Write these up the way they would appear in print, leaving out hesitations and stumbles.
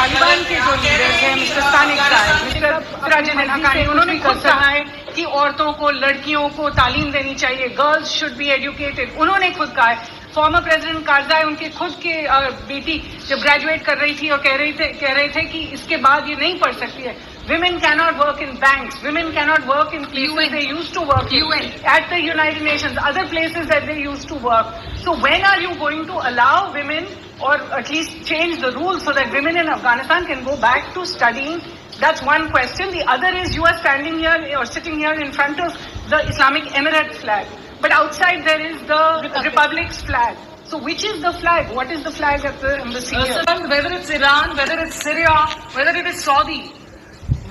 طالبان کے جو لیڈرز ہیں مسٹر ثانق صاحب، مسٹر سراج الدین حقانی، انہوں نے خود کہا ہے کہ عورتوں کو، لڑکیوں کو تعلیم دینی چاہیے، گرلز شوڈ بی ایجوکیٹڈ. انہوں نے خود کہا ہے. فارمر پریزیڈنٹ کارزائی، ان کے خود کے بیٹی جب گریجویٹ کر رہی تھی اور کہہ رہے تھے کہ اس کے بعد یہ نہیں پڑھ سکتی ہے. Women cannot work in banks. Women cannot work in places they used to work in. At the United Nations, other places that they used to work. So when are you going to allow women, or at least change the rules so that women in Afghanistan can go back to studying? That's one question. The other is you are standing here or sitting here in front of the Islamic Emirates flag. But outside there is the Republic's flag. So which is the flag? What is the flag at the embassy here? Whether it's Iran, whether it's Syria, whether it is Saudi,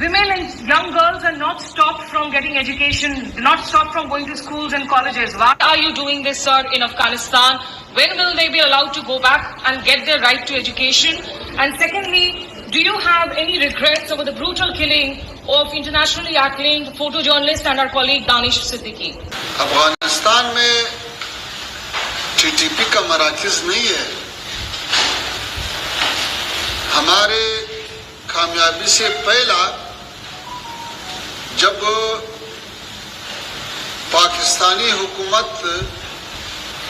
women and young girls are not stopped from getting education, not stopped from going to schools and colleges. Why are you doing this, sir, in Afghanistan? When will they be allowed to go back and get their right to education? And secondly, do you have any regrets over the brutal killing of internationally acclaimed photojournalist and our colleague Danish Siddiqui? Afghanistan میں T T P کا مراکز نہیں ہے. ہمارے کامیابی سے پہلا جب پاکستانی حکومت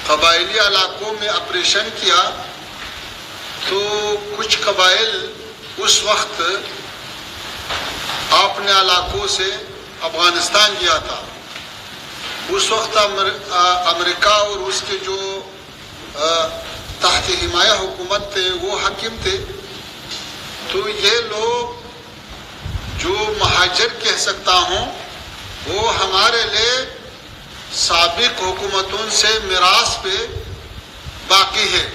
قبائلی علاقوں میں آپریشن کیا تو کچھ قبائل اس وقت اپنے علاقوں سے افغانستان گیا تھا. اس وقت امریکہ اور اس کے جو تحت حمایہ حکومت تھے وہ حاکم تھے. تو یہ لوگ جو مہاجر کہہ سکتا ہوں وہ ہمارے لیے سابق حکومتوں سے میراث پہ باقی ہے.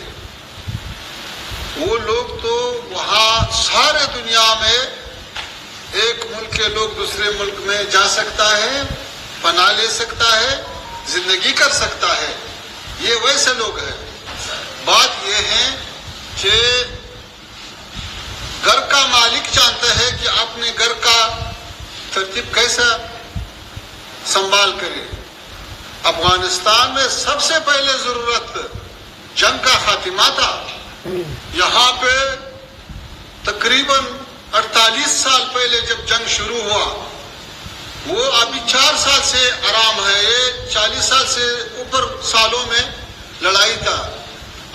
وہ لوگ تو وہاں سارے دنیا میں ایک ملک کے لوگ دوسرے ملک میں جا سکتا ہے، پناہ لے سکتا ہے، زندگی کر سکتا ہے. یہ ویسے لوگ ہیں. بات یہ ہے کہ گھر کا مالک جانتا ہے کہ اپنے گھر کا ترتیب کیسا سنبھال کرے. افغانستان میں سب سے پہلے ضرورت جنگ کا خاتمہ تھا. یہاں پہ تقریباً 48 سال پہلے جب جنگ شروع ہوا، وہ ابھی 4 سال سے آرام ہے. یہ 40 سال سے اوپر سالوں میں لڑائی تھا.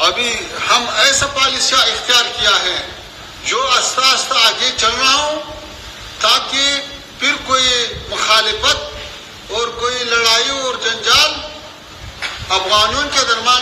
ابھی ہم ایسا پالیسیاں اختیار کیا ہے جو آہستہ آہستہ آگے چل رہا ہوں تاکہ پھر کوئی مخالفت اور کوئی لڑائی اور جنجال افغانوں کے درمیان